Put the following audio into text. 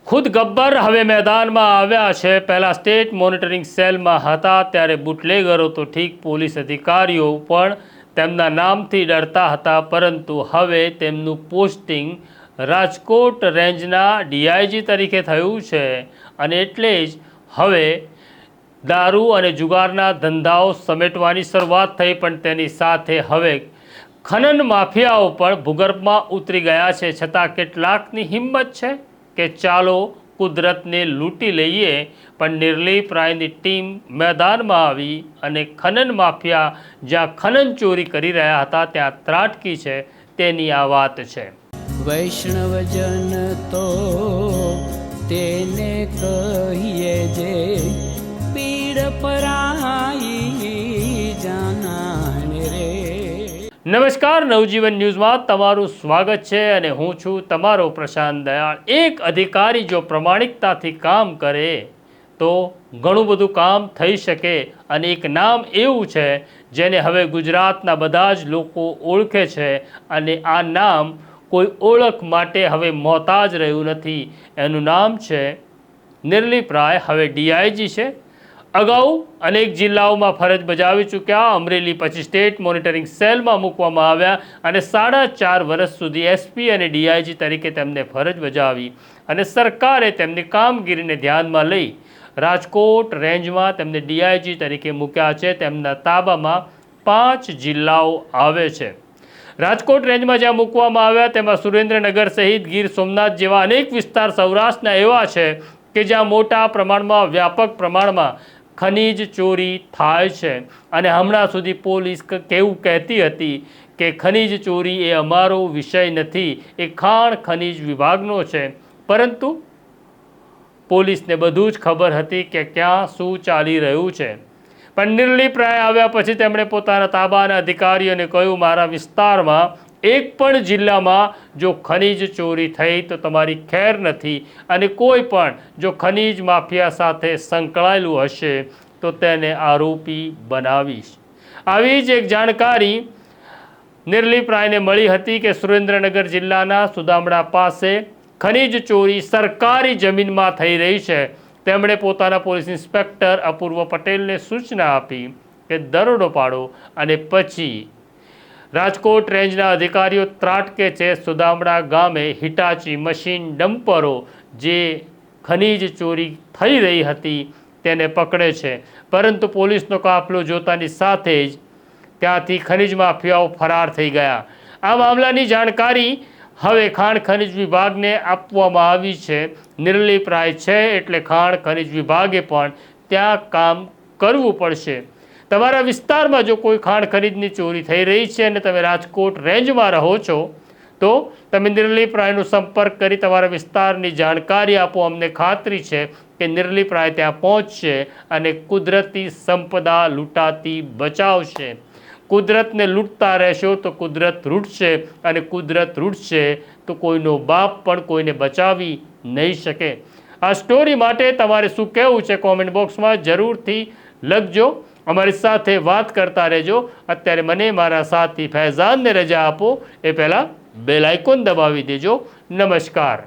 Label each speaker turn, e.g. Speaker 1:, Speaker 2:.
Speaker 1: ખુદ ગબ્બર હવે મેદાનમાં આવ્યા છે। પહેલા સ્ટેટ મોનિટરિંગ સેલમાં હતા ત્યારે બુટલેગરો તો ઠીક, પોલીસ અધિકારીઓ પણ તેમના નામથી ડરતા હતા, પરંતુ હવે તેમનું પોસ્ટિંગ રાજકોટ રેન્જના ડીઆઈજી તરીકે થયું છે અને એટલે જ હવે દારૂ અને જુગારના ધંધાઓ સમેટવાની શરૂઆત થઈ, પણ તેની સાથે હવે ખનન માફિયાઓ પણ ભૂગર્ભમાં ઉતરી ગયા છે। છતાં કેટલાકની હિંમત છે કે ચાલો કુદરતને લૂંટી લઈએ, પણ નિર્લીપ રાયની ટીમ મેદાનમાં આવી અને ખનન માફિયા જ્યાં ખનન ચોરી કરી રહ્યા હતા ત્યાં ત્રાટકી છે, તેની આ વાત છે।
Speaker 2: વૈષ્ણવજન તો તેને કહીએ જે પીડ પરાઈ જાનાને રે।
Speaker 1: નમસ્કાર, નવજીવન ન્યૂઝમાં તમારું સ્વાગત છે અને હું છું તમારો પ્રશાંત દયાળ। એક અધિકારી જો પ્રમાણિકતાથી કામ કરે તો ઘણું બધું કામ થઈ શકે અને એક નામ એવું છે જેને હવે ગુજરાતના બધા જ લોકો ઓળખે છે અને આ નામ કોઈ ઓળખ માટે હવે મોહતાજ રહ્યું નથી। એનું નામ છે નિર્લીપ રાય, હવે ડીઆઈજી છે। અગાઉ અનેક જિલ્લાઓમાં ફરજ બજાવી ચૂક્યા, અમરેલી પછી સ્ટેટ મોનિટરિંગ સેલમાં મૂકવામાં આવ્યા અને 4.5 વર્ષ સુધી એસપી અને ડીઆઈજી તરીકે તેમને ફરજ બજાવી અને સરકારે તેમની કામગીરીને ધ્યાનમાં લઈ રાજકોટ રેન્જમાં તેમને ડીઆઈજી તરીકે મૂક્યા છે। તેમના તાબામાં 5 જિલ્લાઓ આવે છે। રાજકોટ રેન્જમાં જ્યાં મૂકવામાં આવ્યા તેમાં સુરેન્દ્રનગર સહિત ગીર સોમનાથ જેવા અનેક વિસ્તાર સૌરાષ્ટ્રના એવા છે કે જ્યાં મોટા પ્રમાણમાં, વ્યાપક પ્રમાણમાં ખનીજ ચોરી થાય છે અને હમણાં સુધી પોલીસ કેવું કહેતી હતી કે ખનીજ ચોરી એ અમારો વિષય નથી, એ ખાણ ખનીજ વિભાગનો છે, પરંતુ પોલીસને બધું જ ખબર હતી કે ક્યાં શું ચાલી રહ્યું છે। પણ નિર્લીપ રાય આવ્યા પછી તેમણે પોતાના તાબાના અધિકારીઓને કહ્યું, મારા વિસ્તારમાં એક પણ જિલ્લામાં જો ખનીજ ચોરી થઈ તો તમારી ખેર નથી અને કોઈ પણ જો ખનીજ માફિયા સાથે સંકળાયેલું હશે તો તેને આરોપી બનાવીશ। આવી જ એક જાણકારી નિર્લીપ રાયને મળી હતી કે સુરેન્દ્રનગર જિલ્લાના સુદામડા પાસે ખનીજ ચોરી સરકારી જમીનમાં થઈ રહી છે। તેમણે પોતાના પોલીસ ઇન્સ્પેક્ટર અપૂર્વ પટેલને સૂચના આપી કે દરોડો પાડો અને પછી રાજકોટ રેન્જના અધિકારીઓ ત્રાટકે છે। સુદામડા ગામે હિટાચી મશીન ડમ્પરો જે ખનીજ ચોરી થઈ રહી હતી તેને પકડે છે, પરંતુ પોલીસનો કાફલો જોતાની સાથે જ ત્યાંથી ખનીજ માફિયાઓ ફરાર થઈ ગયા। આ મામલાની જાણકારી હવે ખાણ ખનીજ વિભાગને આપવામાં આવી છે। નિર્લીપ રાય છે એટલે ખાણ ખનીજ વિભાગે પણ ત્યાં કામ કરવું પડશે। તમારા વિસ્તારમાં જો કોઈ ખાણ ખનીજની ચોરી થઈ રહી છે અને તમે રાજકોટ રેન્જમાં રહો છો તો તમે નિર્લીપ રાયનો સંપર્ક કરી તમારા વિસ્તારની જાણકારી આપો। અમને ખાતરી છે કે નિર્લીપ રાય ત્યાં પહોંચશે અને કુદરતી સંપદા લૂંટાતી બચાવશે। કુદરતને લૂંટતા રહેશો તો કુદરત રૂઠશે અને કુદરત રૂઠશે તો કોઈનો બાપ પણ કોઈને બચાવી નહીં શકે। આ સ્ટોરી માટે તમારે શું કહેવું છે કોમેન્ટ બોક્સમાં જરૂરથી લખજો, અમારી સાથે વાત કરતા રહેજો। અત્યારે મને મારા સાથી ફૈઝાનને રજા આપો એ પહેલાં બેલ આઇકોન દબાવી દેજો। નમસ્કાર।